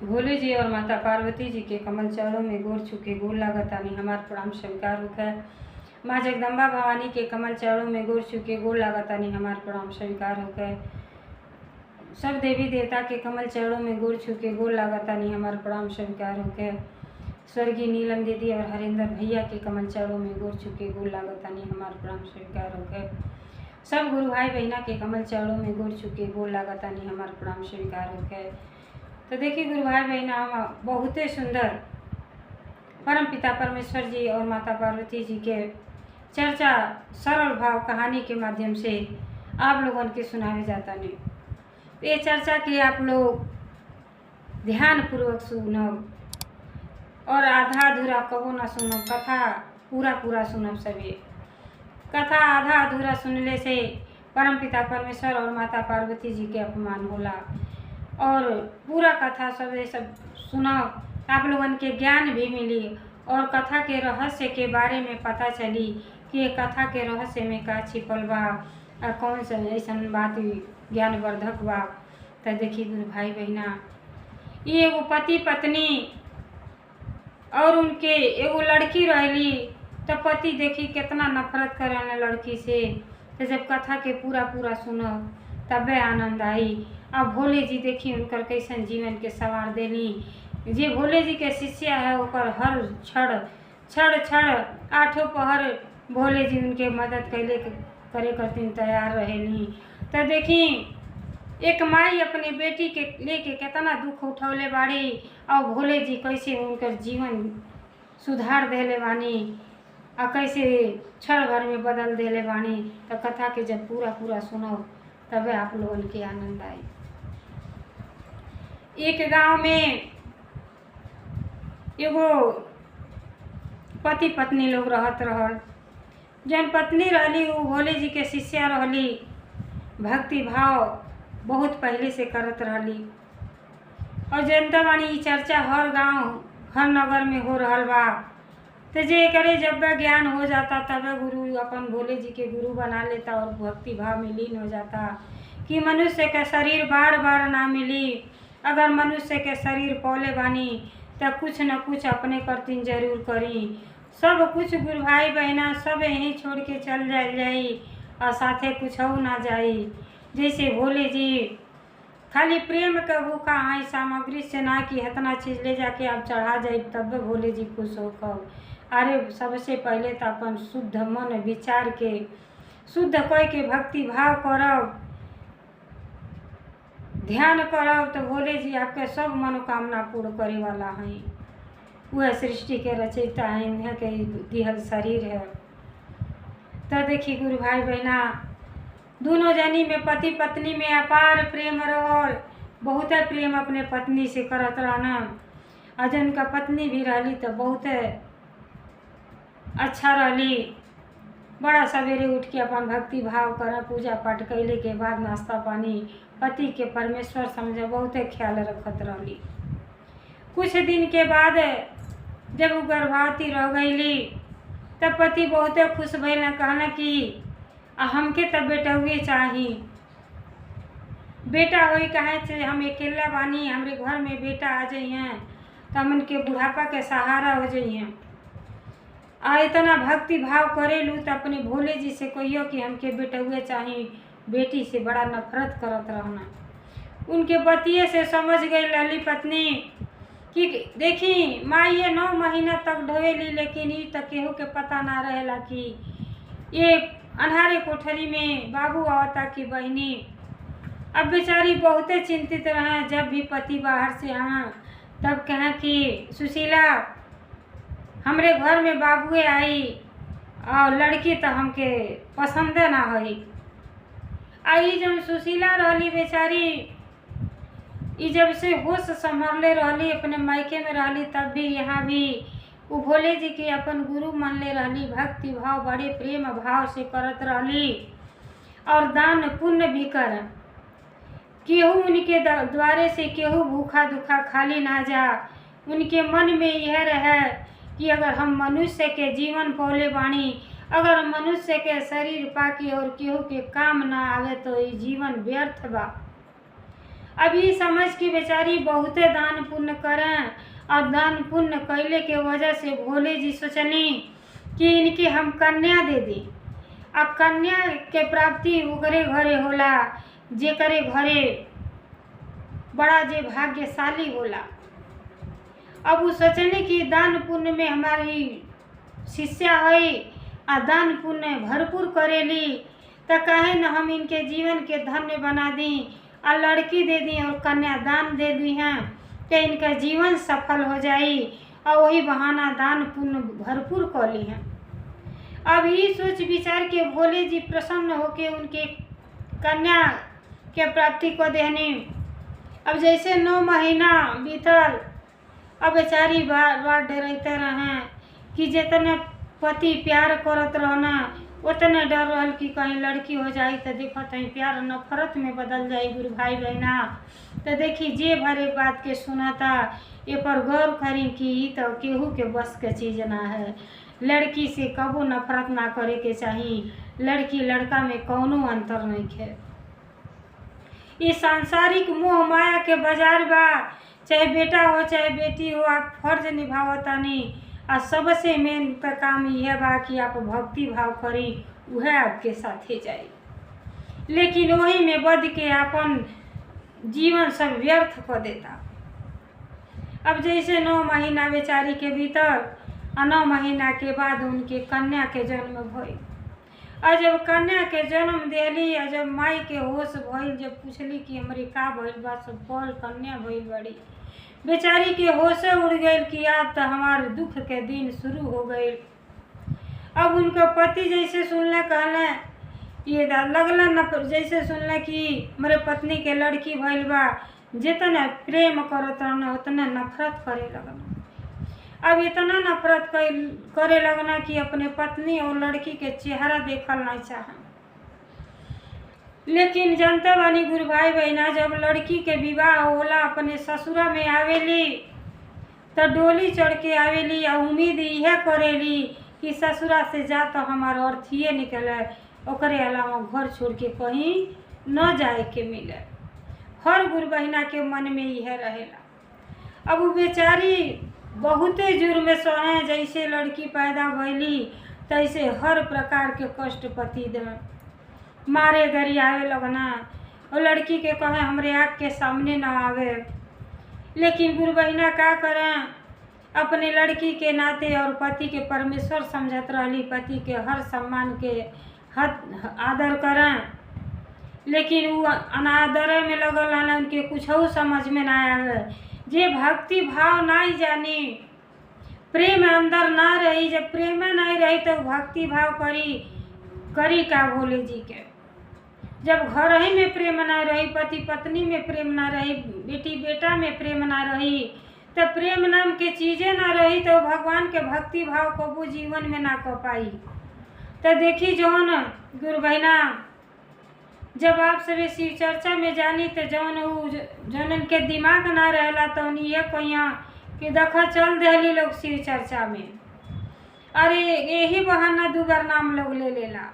भोले जी और माता पार्वती जी के कमल चरणों में गोर छुके गोर लागतानी हमार प्रणाम स्वीकार होखे। माँ जगदम्बा भवानी के कमल चरणों में गोर छुके गोर लागतानी हमार प्रणाम स्वीकार होखे। सब देवी देवता के कमल चरणों में गोर छुके गोर लागतानी हमार प्रणाम स्वीकार होखे। स्वर्गीय नीलम दीदी और हरिंदर भैया के कमल चरणों में गोर छुके गोर लागतानी हमार प्रणाम स्वीकार होखे। सब गुरु भाई बहना के कमल चरणों में गोर छुके गोर लागतानी हमार प्रणाम स्वीकार होखे। तो देखिए गुरु भाई बहना, हम बहुते सुंदर परम पिता परमेश्वर जी और माता पार्वती जी के चर्चा सरल भाव कहानी के माध्यम से आप लोगों के सुनावे जाता नहीं। ये चर्चा की आप लोग ध्यान पूर्वक सुनब और आधा अधूरा कबो ना सुनब, कथा पूरा पूरा सुनब। सभी कथा आधा अधूरा सुनले से परम पिता परमेश्वर और माता पार्वती जी के अपमान होला, और पूरा कथा सब सुनब, आप लोगन के ज्ञान भी मिली और कथा के रहस्य के बारे में पता चली कि ये कथा के रहस्य में का छिपल बा और कौन सा ऐसा बात ज्ञानवर्धक बा। तो देखिए गुरु भाई बहना, ये एगो पति पत्नी और उनके एगो लड़की रहली। तो पति देखी कितना नफरत करेला लड़की से। तो जब कथा के पूरा पूरा सुनब तबे आनंद आई। अब भोले जी देखी उनकर कैसन जीवन के सवार देनी। जे भोले जी के शिष्य है ओकर हर क्षण क्षण क्षण आठों पहर भोले जी उनके मदद करे करतीन तैयार रहेली। तो देखी एक माई अपने बेटी के लेके कितना दुख उठौले बाड़ी और भोले जी कैसे उनकर जीवन सुधार देले बानी और कैसे क्षण भर में बदल देले बानी। तो कथा के जब पूरा पूरा सुनो तबे आप लोगन के आनंद आई। एक गांव में एगो पति पत्नी लोग रहत रहल। जन पत्नी रहली वो भोले जी के शिष्या रहली, भक्ति भाव बहुत पहले से करत रहली। और जनता बानी ई चर्चा हर गांव हर नगर में हो रहल बा। तो जे करे जब ज्ञान हो जाता तब गुरु अपन भोले जी के गुरु बना लेता और भक्ति भाव में लीन हो जाता कि मनुष्य का शरीर बार बार ना मिली। अगर मनुष्य के शरीर पौले बानी तो कुछ न कुछ अपने करतीन जरूर करी। सब कुछ गुरु भाई बहना सब यहीं छोड़ के चल जाई और साथे कुछ हो ना जाई। जैसे भोले जी खाली प्रेम का भूखा आई, सामग्री से ना कि इतना चीज़ ले जाके आप चढ़ा जाए तब भोले जी खुश होकर। अरे सबसे पहले तो अपन शुद्ध मन विचार के शुद्ध कोई के भक्ति भाव करब, ध्यान करब तो भोले जी आपके सब मनोकामना पूर्ण करे वाला हैं। वह सृष्टि के रचयिता हैं, उन्हें के दिहल शरीर है। तो देखिए गुरु भाई बहना, दोनों जनी में पति पत्नी में अपार प्रेम रहल। बहुत प्रेम अपने पत्नी से करत रहना। अजन का पत्नी भी रहली तो बहुत अच्छा रहली। बड़ा सवेरे उठ के अपन भक्ति भाव कर पूजा पाठ कैले के बाद नाश्ता पानी पति के परमेश्वर समझे बहुत ख्याल रखत रहली। कुछ दिन के बाद जब वो गर्भवती रह गईली तब पति बहुत खुश भइल, कहना कि हमके तब बेटा हुए चाही। बेटा होई कहे से हम अकेला बानी, हमरे घर में बेटा आ जाइए तो हमन के बुढ़ापा के सहारा हो जाइए। आ इतना भक्ति भाव करेलू तो अपने भोले जी से कहियो कि हमके बेटा हुए चाही। बेटी से बड़ा नफरत करत रहना। उनके पतिये से समझ गई लली पत्नी कि देखी माँ ये 9 महीना तक ढोएली, लेकिन ये तक केहू के पता ना रहेला कि ये अन्हारे कोठरी में बाबू आवता की बहनी। अब बेचारी बहुते चिंतित रहे। जब भी पति बाहर से आना तब कहें कि सुशीला हमरे घर में बाबुए आई और लड़की तो हमके पसंद ना हुई। आई जब सुशीला रहली बेचारी, ई जब से होश संभरले रहली अपने मायके में रहली तब भी यहाँ भी वो भोले जी के अपन गुरु मानले रहली। भक्ति भाव बड़े प्रेम भाव से करत रहली और दान पुण्य भी कर। केहू उनके द्वारे से केहू भूखा दुखा खाली ना जा। उनके मन में यह रहे कि अगर हम मनुष्य के जीवन पौले बाणी, अगर मनुष्य के शरीर पाके और केहू के काम ना आवे तो ये जीवन व्यर्थ बा। अब ये समझ कि बेचारी बहुते दान पुण्य करें, और दान पुण्य कैले के वजह से भोले जी सोचनी कि इनके हम कन्या दे दी। अब कन्या के प्राप्ति ओकरे घरे होला जेकरे घरे बड़ा जे भाग्यशाली होला। अब वो सोचने कि दान पुण्य में हमारी शिष्या है आ दान पुण्य भरपूर करेली, तो कहे न हम इनके जीवन के धन्य बना दी और लड़की दे दी और कन्यादान दे दी हैं, तो इनका जीवन सफल हो जाई और वही बहाना दान पुण्य भरपूर कर ली हैं। अब ये सोच विचार के भोले जी प्रसन्न होके उनके कन्या के प्राप्ति को देनी। अब जैसे 9 महीना बीतल, अब बेचारी बार बार डरते रहें कि जितने पति प्यार करत रहना उतने डर रहल कि कहीं लड़की हो जाए तो देखो तहीं प्यार नफरत में बदल जाए। गुरु भाई बहना तो देखी जे भरे बात के सुनाता ये पर गौर करी कि ई तो केहू के बस के चीज़ ना है। लड़की से कबो नफरत ना करे के चाहिए, लड़की लड़का में कौनो अंतर नहीं है। ये सांसारिक मोह माया के बाजार बा, चाहे बेटा हो चाहे बेटी हो, आप फर्ज निभावतानी आ सबसे मेन तो काम यह बा कि आप भक्ति भाव करी, वह आपके साथे जाए। लेकिन वही में बद के अपन जीवन सब व्यर्थ कर देता। अब जैसे 9 महीना बेचारी के भीतर और 9 महीना के बाद उनके कन्या के जन्म भइल। और जब कन्या के जन्म दिली और जब माई के होश भइल, जब पूछली कि हमरे का भइल बा, सब बोल कन्या भइल बड़ी, बेचारी के होशे उड़ गई कि आज तो हमारे दुख के दिन शुरू हो गए। अब उनका पति जैसे सुनले कहले ये लगला न, जैसे सुनले कि मेरे पत्नी के लड़की भइल बा, जितना प्रेम करत रहना उतना नफरत करे लगना। अब इतना नफरत करे लगना कि अपने पत्नी और लड़की के चेहरा देखल नहीं चाहे। लेकिन जनता बानी गुरु भाई बहना, जब लड़की के विवाह होला अपने ससुरा में आवेली तो डोली चढ़ के आवेली और उम्मीद यह करेली कि ससुरा से जा तो हमारा अर्थीय निकले, ओकरे अलावा घर छोड़ के कहीं न जाए के मिले। हर गुरु बहिना के मन में यह रहेला। अब वो बेचारी बहुते जुर्म सहे, जैसे लड़की पैदा भइली तैसे हर प्रकार के कष्ट पति दे मारे गरी आवे लगना, और लड़की के कहे हमरे आँख के सामने ना आवे। लेकिन गुरु बहिना का करें, अपने लड़की के नाते और पति के परमेश्वर समझत रहली, पति के हर सम्मान के हद आदर करें। लेकिन वो अनादर में लगल रहना, उनके कुछ समझ में ना आवे। जे भक्ति भाव नहीं जानी, प्रेम अंदर ना रही, जब प्रेम नहीं रही तो भक्ति भाव करी का भोले जी के। जब घर ही में प्रेम ना रही, पति पत्नी में प्रेम ना रही, बेटी बेटा में प्रेम ना रही, तो प्रेम नाम के चीज़ें ना रही तो भगवान के भक्ति भाव कबू जीवन में ना कर पाई। तो देखी जौन गुरु बहिना, जब आप सभी शिव चर्चा में जानी तो जौन उनके दिमाग ना रहला तो ये कहिया कि देखा चल दिली लोग शिव चर्चा में, अरे यही बहाना दूगर नाम लोग ले लेला।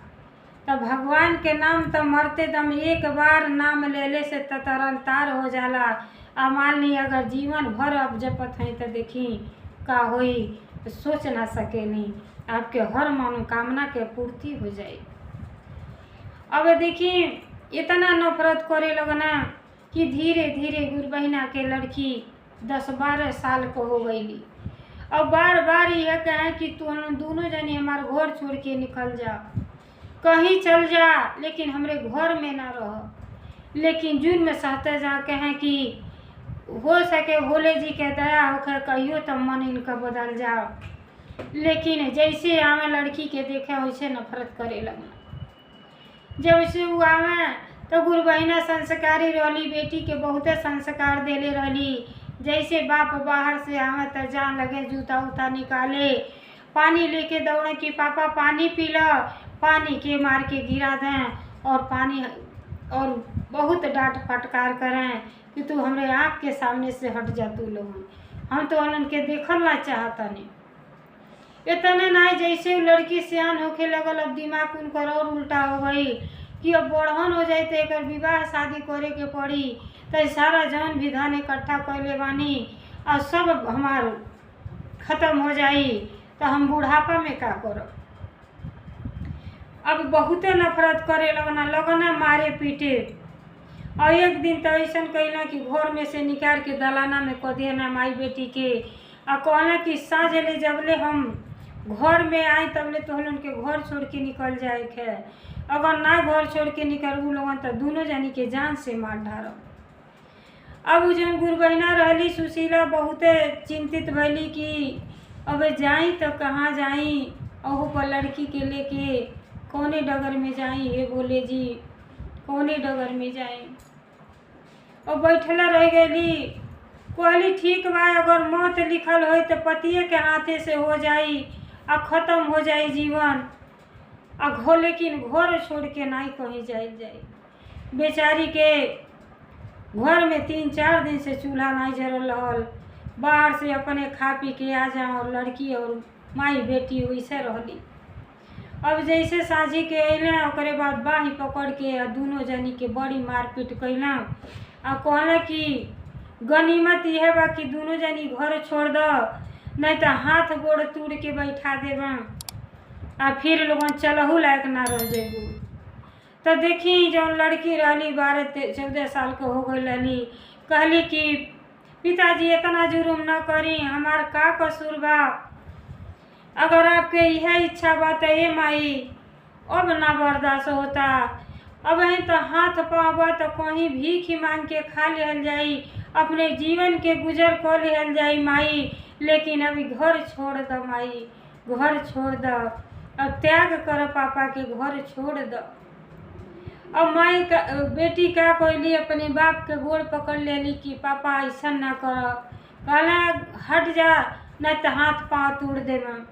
तो भगवान के नाम तो मरते दम एक बार नाम लेले से तो तरन तार हो जाला। आ मान ली अगर जीवन भर अब जपत हैं तो देखी का होई, सोच ना सके नहीं, आपके हर मनोकामना के पूर्ति हो जाए। अब देखी इतना नफरत करे लगना कि धीरे धीरे गुरु बहिना के लड़की 10-12 साल को हो गईली। अब बार बार यह कहें कि तू दोनों जने हमारे घर छोड़ के निकल जा, कहीं चल जा, लेकिन हमरे घर में ना रह। लेकिन जुर्म सहते जा कहें कि हो सके भोले जी के दया होकर कहियो तो मन इनका बदल जाओ। लेकिन जैसे आवे लड़की के देखे वैसे नफरत करे लगना। जब से वो आवे तो गुरु बहिना संस्कारी रहली, बेटी के बहुते संस्कार देले रहली। जैसे बाप बाहर से आवे तो जान लगे जूता उता निकाले, पानी लेके दौड़े कि पापा पानी पी लो, पानी के मार के गिरा दें और पानी और बहुत डांट फटकार करें कि तू हमरे आँख के सामने से हट जा, तू लोग हम तो उनके देखल ना चाहता नहीं। इतने नहीं, जैसे वो लड़की सियान होके लगल अब दिमाग उनकर और उल्टा हो गई कि अब बढ़न हो जाए तो एक विवाह शादी करे के पड़ी। तो सारा जौन भी धन इकट्ठा कैले बानी और सब हमार खत्म हो जाई तो हम बुढ़ापा में का करब। अब बहुते नफरत करे लगना मारे पीटे। और एक दिन तो ऐसा कैला कि घर में से निकाल के दलाना में क दिया ना माई बेटी के, और कहना कि साँझ ले जबले हम घर में आए तबले तो उनके घर छोड़ के निकल जाए के, अगर ना घर छोड़ के निकलू लोगन तो दोनों जानी के जान से मार ढारब। अब जन गुरु बहिना रहली सुशीला बहुते चिंतित भैली कि अब जाई तो कहाँ जाई, अहू पर लड़की के लेके कौने डगर में जाई, हे बोले जी कौने डगर में जाई। और बैठला रह गई, कहली ठीक बा अगर मौत लिखल हो तो पतिए के हाथे से हो जाई आ ख़त्म हो जाई जीवन, आ घो लेकिन घर छोड़ के नहीं कहीं जाई। बेचारी के घर में 3-4 दिन से चूल्हा नहीं जरल रहल, बाहर से अपने खा पी के आ जाओ, और लड़की और माई बेटी वैसे रहली। अब जैसे साझी के अइला ओकरे बाद बाही पकड़ के दोनों जनी के बड़ी मारपीट कैला आ कहला कि गनीमत यह बा कि दोनों जनी घर छोड़ दो, नहीं तो हाथ गोड़ तोड़ के बैठा देबा आ फिर लोगन चलहू लायक ना रह जेबू। तो देखी जौन लड़की रहली 12-14 साल के हो गई रहली, कहली कि पिताजी इतना जुर्म न करी, हमार का कसूर बा, अगर आपके यह इच्छा बा तो ये माई अब ना बर्दाश्त होता, अब ही तो हाथ पाँव तो कहीं भीख ही मांग के खा लिहल जाई, अपने जीवन के गुजर कर लिहल जाई माई, लेकिन अभी घर छोड़ दो माई, घर छोड़ दो, अब त्याग कर पापा के घर छोड़ दो। अब माई का बेटी का कोयली अपने बाप के गोड़ पकड़ लेली कि पापा ऐसा ना कर, कहला हट जा नहीं तो हाथ पाँव तोड़ देना।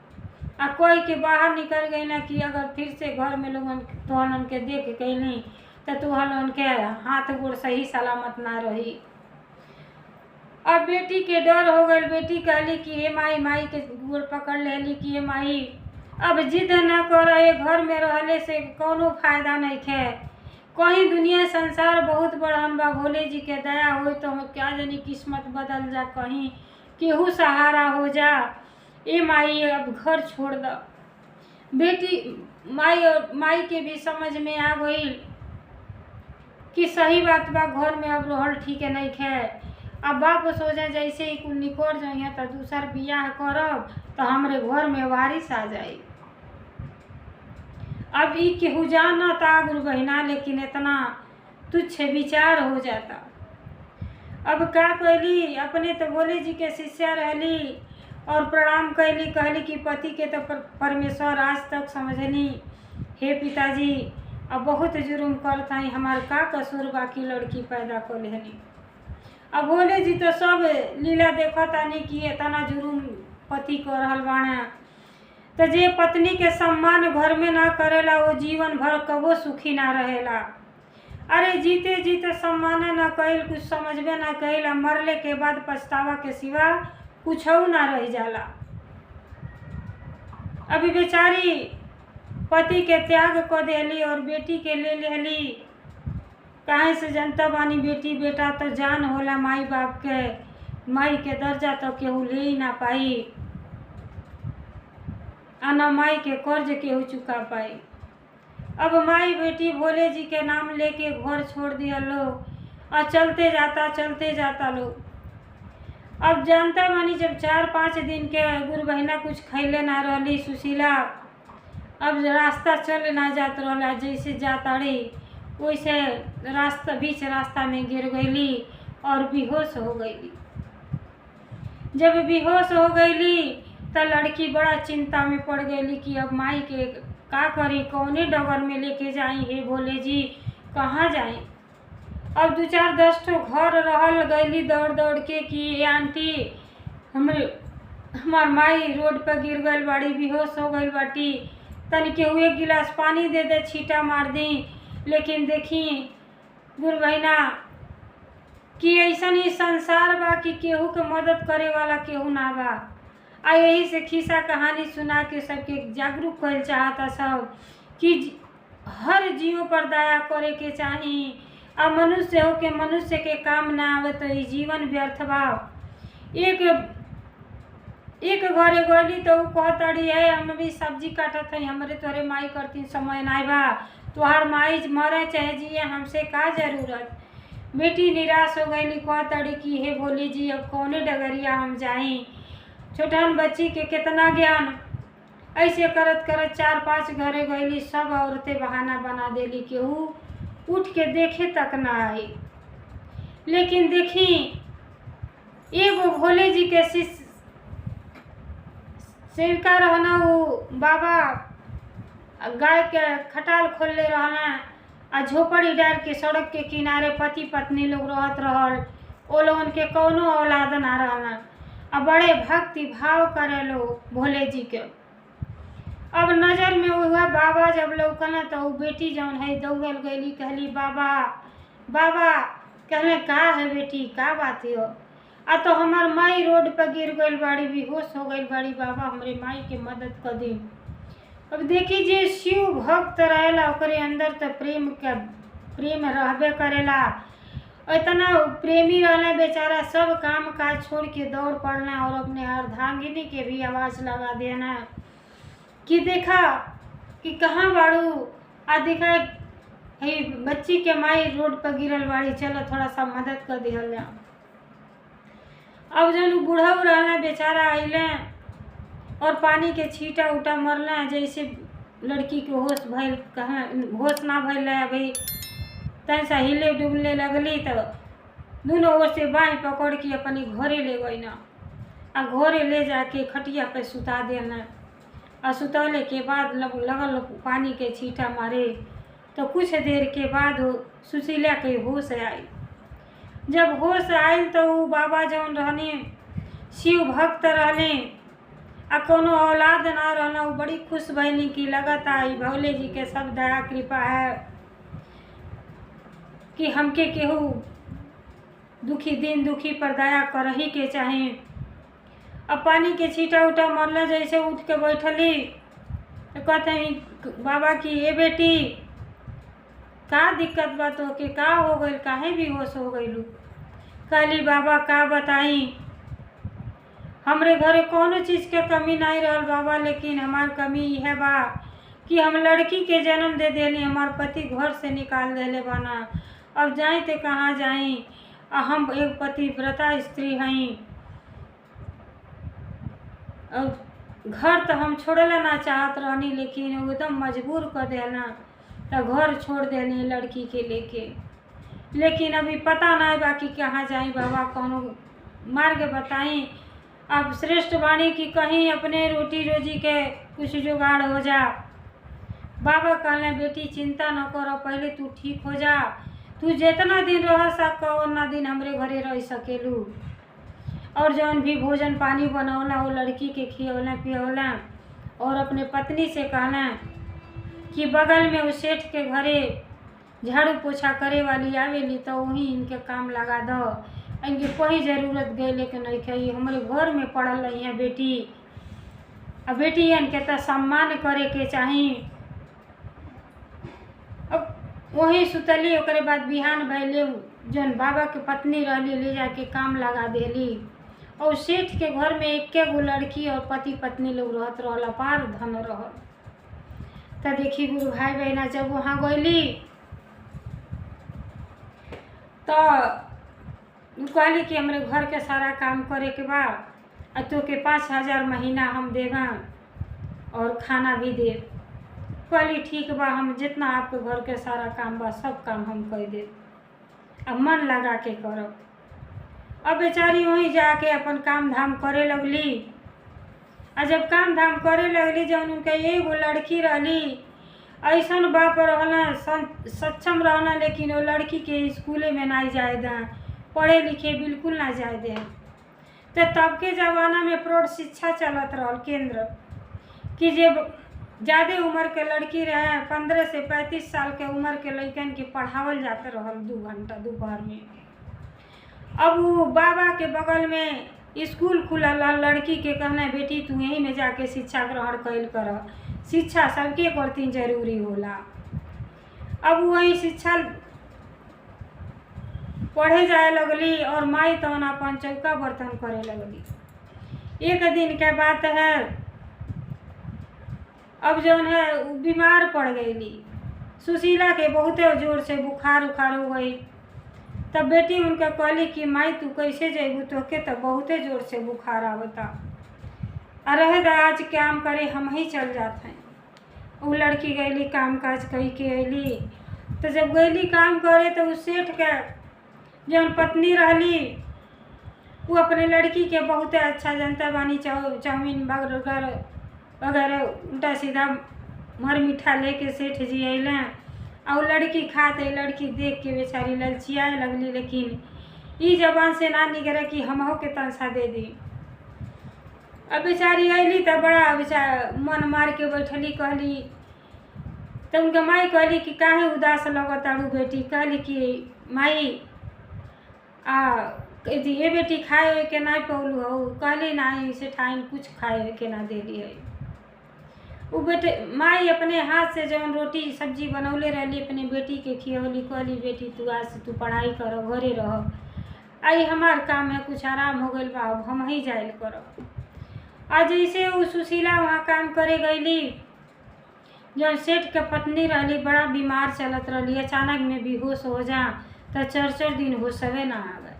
आ कोई के बाहर निकल गई ना कि अगर फिर से घर में लोगन तोहन के देख गई तो तुहन के हाथ गोड़ सही सलामत ना रही। अब बेटी के डर हो गई, बेटी कहली कि हे माई, माई के गोड़ पकड़ लेली कि हे माई अब जिद ना कर, ये घर में रहले से कोनो फायदा नहीं है, कहीं दुनिया संसार बहुत बड़हन बा, भोले जी के दया हो तो क्या जानी किस्मत बदल जा, कहीं केहू सहारा हो जा, ए माई अब घर छोड़ दो। बेटी माई के भी समझ में आ गई कि सही बात बा, घर में अब रहल ठीक है नहीं है। अब बाप सोचा जैसे ही कुल निकल जाइए तो दूसर बियाह करब तो हमारे घर में वारिस आ जाए। अब ई केहू जानता गुरु बहिना, लेकिन इतना तुच्छ विचार हो जाता। अब का कैली, अपने तो भोले जी के शिष्या रहली और प्रणाम कैली, कहली कि पति के तो परमेश्वर आज तक समझनी, हे पिताजी अब बहुत जुर्म करता है, हमार का कसूर बाकी लड़की पैदा कर लेनी। अब भोले जी तो सब लीला देखता नहीं कि इतना जुर्म पति कर रहल बाना, तो जे पत्नी के सम्मान घर में ना करेला वो जीवन भर कबो सुखी ना रहेला। अरे जीते जीते सम्मान ना कैल, कुछ समझबे ना कैल, मरले के बाद पछतावा के सिवा कुछ ना रह जाला। अभी बेचारी पति के त्याग कर देली और बेटी के ले लेली, काहे से जनता बानी बेटी बेटा तो जान होला माई बाप के, माई के दर्जा तो केहू ले ही ना पाई, आना माई के कर्ज केहू चुका पाई। अब माई बेटी भोले जी के नाम लेके घर छोड़ दिया लोग और चलते जाता लोग। अब जानता मानी जब 4-5 दिन के गुरु बहिना कुछ खैले ना रहली सुशीला, अब रास्ता चल ना जात रहला, जैसे जाता रही वैसे बीच रास्ता में गिर गईली और बेहोश हो गईली। जब बेहोश हो गईली तो लड़की बड़ा चिंता में पड़ गईली कि अब माई के का करी, कौने डगर में लेके जाई, हे भोले जी कहाँ जाई। अब 2-4-10 ठो घर रहल गईली दौड़ दौड़ के कि ये आंटी हमार माई रोड पर गिर गई बाड़ी, बेहोश हो गई बाटी, तनी केहू 1 गिलास पानी दे दे, छीटा मार दी। लेकिन देखी गुरु बहिना कि ऐसा ही संसार बा कि केहू के मदद करे वाला केहू ना बा। आ यही से खिस्सा कहानी सुना के सबके जागरूक कर चाहता सब कि हर जीव पर दया करे के चाही, अब मनुष्य हो के मनुष्य के काम ना आवे तो ई जीवन व्यर्थ बा। एक घरे गली तो ऊ कहतड़ी है हम भी सब्जी काटत है, हमरे तोरे माई करती समय नाई बा, तोहार माई मरे चाहे जिए हमसे का जरूरत। बेटी निराश हो गई, कहतड़ी कि हे भोले जी अब कौने डगरिया हम जाई, छोटन बच्ची के कितना ज्ञान। ऐसे करत करत 4-5 घरे गईली, सब औरतें बहाना बना देली कि ऊ उठ के देखे तक ना आई। लेकिन देखी एगो भोले जी के शिष्य सेविका रहना, वो बाबा गाय के खटाल खोलले रहना आ झोपड़ी डाल के सड़क के किनारे पति पत्नी लोग रहत रहल। ओ लोगन के कौनो औलाद ना रहना आ बड़े भक्ति भाव करे लोग भोले जी के। अब नजर में हुआ बाबा जब लौकना तो वो बेटी जौन है दौड़ल गईली, कहली बाबा बाबा। कहले का है बेटी, का बात हो। आ तो हमार माई रोड पर गिर गई बाड़ी, बेहोश हो गई बाड़ी, बाबा हमरे माई के मदद कर दी। अब देखी जे शिव भक्त रहेला ओकरे अंदर तो प्रेम रहबे करेला। इतना प्रेमी रहना बेचारा सब काम काज छोड़ के दौड़ पड़ना और अपने अर्धांगिनी के भी आवाज लगा देना कि देखा कि कहाँ बाड़ू, आ देखा हे बच्ची के माई रोड पर गिरल बाड़ी, चलो थोड़ा सा मदद कर दिहल जा। अब जन बूढ़ऊ रहना बेचारा अइले और पानी के छींटा उटा मरना, जैसे लड़की के होश भइल, कहाँ होश ना भइल अभी तन सा हिले डुबले लगली तो दोनों ओर से बाँह पकड़ के अपनी घरे ले गई ना, आ घरे ले जाके खटिया पे सुता देना। आ सुतौले के बाद लगल पानी के छींटा मारे तो कुछ देर के बाद सुशीला के होश आई। जब होश आयल तो वो बाबा जौन रहने शिव भक्त रहने आ कोनो औलाद ना रहना, वो बड़ी खुश भइली कि लगता है भोले जी के सब दया कृपा है कि हमके केहू दुखी दिन दुखी पर दया करही के चाहे। अब पानी के छींटा उटा मरला, जैसे उठ के बैठली तो कहते हैं बाबा की ए बेटी का दिक्कत बा, तो के का हो गई, काहे भी होश हो गईलू। कहली बाबा का बताई, हमरे घरे कोनो चीज़ के कमी नहीं रहल बाबा, लेकिन हमार कमी यह बा कि हम लड़की के जन्म दे देली, हमार पति घर से निकाल देले बना। अब जाई तो कहाँ जाई, हम एक पतिव्रता स्त्री हई। अब घर तो हम छोड़ला ना चाहत रहनी, लेकिन एकदम मजबूर कर देना तो घर छोड़ देनी लड़की के लेके। लेकिन अभी पता नहीं बाकी कहाँ जाई बाबा, कोनो मार्ग बताई। अब श्रेष्ठ वाणी की कहीं अपने रोटी रोजी के कुछ जुगाड़ हो जा। बाबा कहले बेटी चिंता न करो, पहले तू ठीक हो जा, तू जितना दिन रह सक उतना दिन हमरे घरे रह सकेलू। और जौन भी भोजन पानी बनौला वो लड़की के खियौला पियौला और अपने पत्नी से कहना कि बगल में उस सेठ के घरे झाड़ू पोछा करे वाली आवेली तो वहीं इनके काम लगा दो, इनके कोई ज़रूरत गई लेकिन नहीं कही हमारे घर में पड़ल रही है बेटी। अब बेटी इनके तो सम्मान करे के चाहिए। अब वहीं सुतली, ओकरे बाद बिहान भैले जौन बाबा के पत्नी रहली ले जाके काम लगा देली। और सेठ के घर में एके गो लड़की और पति पत्नी लोग रहत रहल, अपार धन रहल। तो देखी गुरु भाई बहना जब वहाँ गईली तो कहली कि हमरे घर के सारा काम करे के बा, तो के 5,000 महीना हम देगा और खाना भी दे। कहली ठीक बा, हम जितना आपके घर के सारा काम बा सब काम हम कर दे, अब मन लगा के करब। अब बेचारी वहीं जाके अपन काम धाम करे लगली। आ जब काम धाम करे लगली, जब उनके एगो लड़की रहली, ऐसा बाप रहना सक्षम रहना, लेकिन वो लड़की के स्कूले में ना जाए दें, पढ़े लिखे बिल्कुल ना जाए दें। तो तब के ज़माना में प्रौढ़ शिक्षा चलत रहल केंद्र कि जब ज़्यादा उम्र के लड़की रहे 15 से 35 साल के उम्र के लड़कन के पढ़ावल जाते रहल 2 घंटा दोपहर में। अब वो बाबा के बगल में स्कूल खुलल, लड़की के कहना बेटी तू यहीं में जाके शिक्षा ग्रहण कैल कर, शिक्षा सबके प्रति जरूरी होला। अब वही शिक्षा पढ़े जाए लगली और माई तवन अपन चौका बर्तन करे लगली। एक दिन के बात है, अब जौन है बीमार पड़ गईली। सुशीला के बहुते जोर से बुखार उखार हो गई। तब बेटी उनका कहली कि माई तू कैसे जेबू, तोके तो बहुते जोर से बुखार आवता, रहे दा आज काम करे हम ही चल जाते हैं। वो लड़की गईली काम काज कही के अली। तो जब गईली काम करे तो उस सेठ के जौन पत्नी रहली वो अपने लड़की के बहुते अच्छा जनता बानी, चाउमीन बर्गर वगैरह उल्टा सीधा मर मीठा लेके सेठ जी अलें और लड़की खाते। लड़की देख के बेचारी ललचियाए लगली, लेकिन ई जबान से ना निकले कि हमहो के तनसा दे दी। अब बेचारी अली तो बड़ा मन मार के बैठली। कहली तो उनके माई कहली कि काहे उदास लगताड़ू बेटी। कहली कि माई ये बेटी खाए के ना पौलू हो। कहली नहीं से ठाइन कुछ खाए के ना देली है। वो बेटे माई अपने हाथ से जौन रोटी सब्जी बनौले रहली अपने बेटी के खियौली। कहली बेटी तू आज से तू पढ़ाई कर, घरे रह, आई हमार काम है, कुछ आराम हो गई बा, अब हम ही जायल करब। आज जैसे वो सुशीला वहाँ काम करे गईली, जौन सेठ के पत्नी रहली बड़ा बीमार चलत रहली, अचानक में बेहोश हो जा तो 4-4 दिन होशवे ना आवे।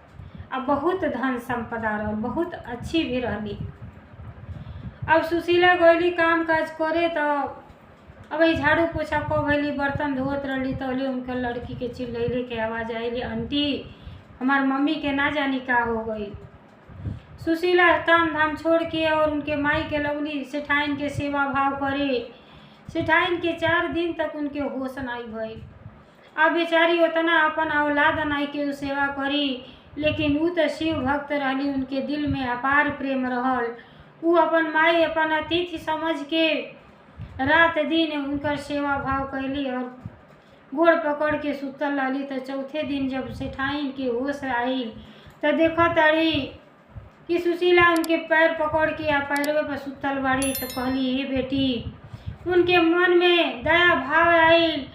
अब बहुत धन संपदा रह, बहुत अच्छी भी रहली। अब सुशीला गईली काम काज करे तो अब ये झाड़ू पोछा को भैली, बर्तन धोत रहली तो उनके लड़की के चिल्लैले के आवाज़ आईली, आंटी हमार मम्मी के ना जानी का हो गई। सुशीला काम धाम छोड़ के और उनके माई के लगली सेठाइन के सेवा भाव करे। सेठाइन के 4 दिन तक उनके होश नाई भई। अब बेचारी उतना अपन औलाद नाई के सेवा करी, लेकिन वो तो शिव भक्त रहली, उनके दिल में अपार प्रेम रहल। वो अपन माई अपन अतिथि समझ के रात दिन उनकर सेवा भाव कैली और गोड़ पकड़ के सुतल रहली। तो चौथे दिन जब सेठाइन के होश आई तो देखा ताड़ी कि सुशीला उनके पैर पकड़ के या पैरवे पर सुतल बाड़ी। तो कहली हे बेटी, उनके मन में दया भाव आयल।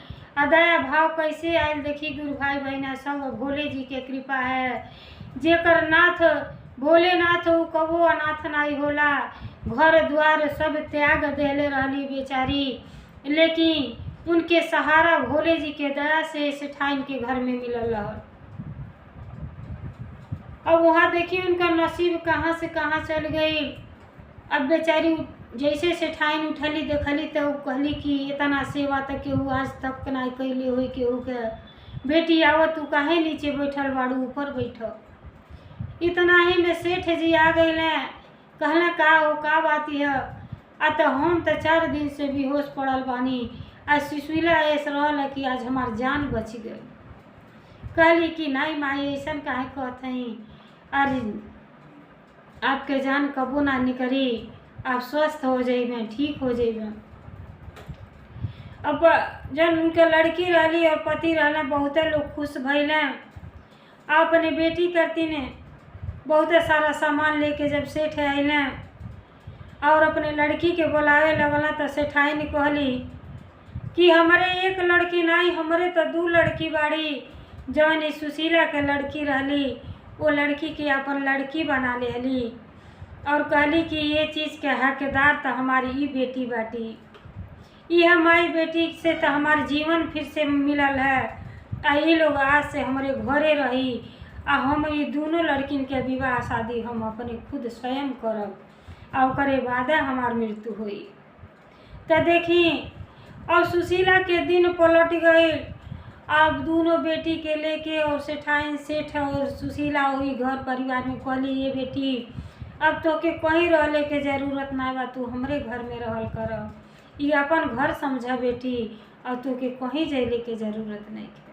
दया भाव कैसे आयल देखी गुरु भाई बहना, सब भोले जी के कृपा है। जेकर नाथ भोलेनाथ वो कबो अनाथ नहीं होला। घर द्वार सब त्याग देले रहली बेचारी, लेकिन उनके सहारा भोले जी के दया से सेठाइन के घर में मिलल रहल। अब वहाँ देखिए उनका नसीब कहाँ से कहाँ चल गई। अब बेचारी जैसे सेठाइन उठली देखली तो कहली कि इतना सेवा तक केहू आज तक नहीं कैले हुई केहू के। बेटी आव तू काहे नीचे बैठल बाड़ू, ऊपर बैठ। इतना ही में सेठ जी आ गई, कहला का हो का बात है। तो हम तो 4 दिन से बेहोश पड़ल बानी। आज सुशीला ऐसा रहल कि आज हमार जान बच गई। कहली कि नहीं माई ऐसा काहे कहत हई, अरे आपके जान कबो ना निकली, आप स्वस्थ हो जाइबे, ठीक हो जाइबे। अब जब उनके लड़की रहली और पति रहना बहुते लोग खुश भइले। अपने बेटी करती ने बहुत सारा सामान लेके जब सेठ अइले और अपने लड़की के बुलावे लगला तो सेठाइन कहली कि हमारे एक लड़की नहीं, हमारे तो 2 लड़की बाड़ी। जौन सुशीला के लड़की रहली वो लड़की के अपन लड़की बना लेली और कहली कि ये चीज़ के हकदार तो हमारी ही बेटी बाटी। ये हमारी बेटी से तो हमार जीवन फिर से मिलल है। ये लोग आज से हमारे घरे रही हम ये दोनों लड़किन के विवाह शादी हम अपने खुद स्वयं करब और करे बाद हमार मृत्यु हुई। तो देखी अब सुशीला के दिन पलट गई। अब दोनों बेटी के लेके और सेठाइन सेठ और सुशीला वही घर परिवार में कहली ये बेटी अब तो के कहीं रहले के जरूरत ना बा, तू हमरे घर में रहल कर। ये अपन घर समझा बेटी और तू के कहीं जाइले के जरूरत नहीं है।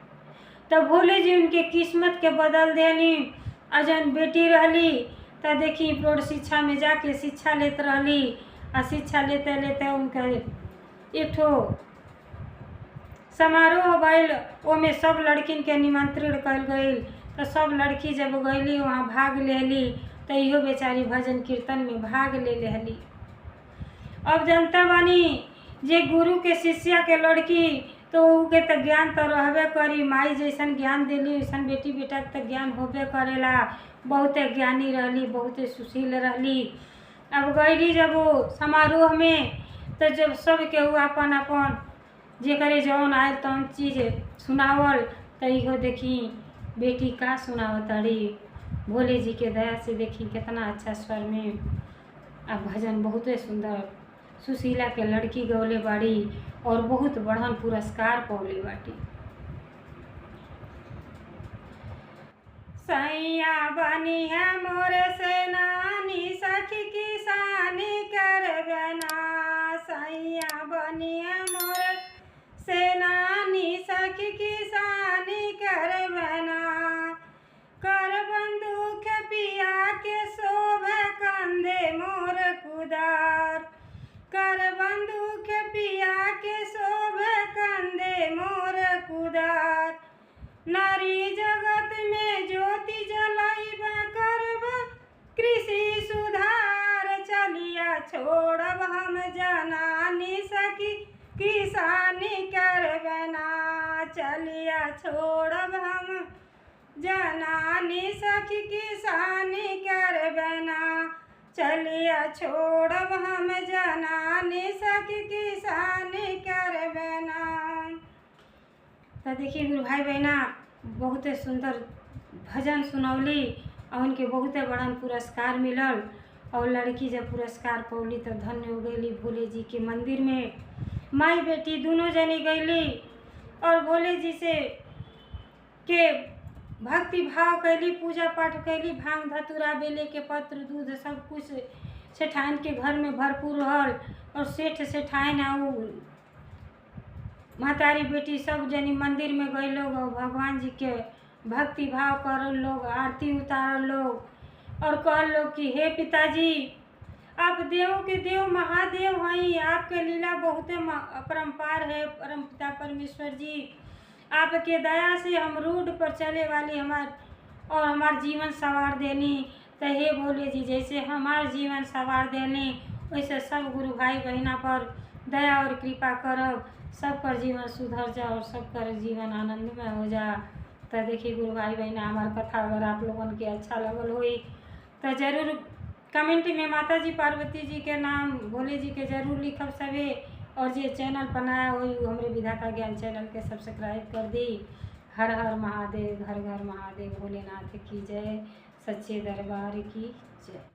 तब भोले जी उनके किस्मत के बदल देली। जन बेटी रहली तो देखी प्रौढ़ शिक्षा में जाके शिक्षा लेते रहली और शिक्षा लेते लेते उनका एक ठो समारोह भइल, ओमे सब लड़किन के निमंत्रण कल गई। तो सब लड़की जब गईली वहाँ भाग लेली तो इहो बेचारी भजन कीर्तन में भाग ले लेली। अब जनता बानी जे गुरु के शिष्या के लड़की तो उके तो ज्ञान तो रहबे करी। माई जैसन ज्ञान देली वैसन बेटी बेटा के तो ज्ञान होबे करेला। बहुते ज्ञानी रहली, बहुते सुशील रहली। अब गईली जब वो समारोह में, तो जब सब केहू अपन अपन जेकरे जौन आयल तौन चीज़ सुनावल, तो इहो देखी बेटी का सुनावताड़ी। भोले जी के दया से देखी कितना अच्छा स्वर में अब भजन बहुते सुंदर सुशीला के लड़की गौले बाड़ी और बहुत बढ़न पुरस्कार पौले बाटी। सैया बनी है मोरे सेनानी, सखी किसानी करबना। सैया बनी है मोरे सेनानी, सखी किसानी करबना। कर बंदूक पिया के शोभे कंधे मोर कुदार। कर बंदूक पिया के शोभे कंधे मोर कुदार। नारी जगत में ज्योति जलाइबा करब कृषि सुधार। चलिया छोड़ब हम जनानी, सखी किसानी करबना। चलिया छोड़ब हम जनानी, सखी किसानी करबना। चलिया छोड़ब हम जनानी, सखी किसानी करबना। तो देखिए गुरु भाई बहना बहुते सुंदर भजन सुनौली और उनके बहुते बड़न पुरस्कार मिलल। और लड़की जब पुरस्कार पौली तो धन्य हो गईली। भोले जी के मंदिर में माई बेटी दोनों जनी गईली और भोले जी से के भक्ति भाव कैली, पूजा पाठ कैली। भांग धतूरा बेले के पत्र दूध सब कुछ सेठाइन के घर में भरपूर रहल। और सेठ सेठाइन और महतारी बेटी सब जनी मंदिर में गए लोग और भगवान जी के भक्ति भाव करल लोग, आरती उतारल लोग और कहल लोग कि हे पिताजी, आप देवों के देव महादेव हैं। आपके लीला बहुते अपरंपार है। परम पिता परमेश्वर जी, आपके दया से हम रोड पर चले वाली हमार जीवन सवार देनी। तो हे भोले जी, जैसे हमार जीवन सवार देनी वैसे सब गुरु भाई बहना पर दया और कृपा करब। सबकर जीवन सुधर जा और सबकर जीवन आनंदमय हो जा। तो देखिए गुरु भाई बहना हमार कथा अगर आप लोगन के अच्छा लगल होई तो जरूर कमेंट में माता जी पार्वती जी के नाम भोले जी के जरूर लिखब सभी। और जे चैनल बनाया हुई हमरे विधाता ज्ञान चैनल के सब्सक्राइब कर दी। हर हर महादेव, घर घर महादेव, भोलेनाथ की जय, सच्चे दरबार की जय।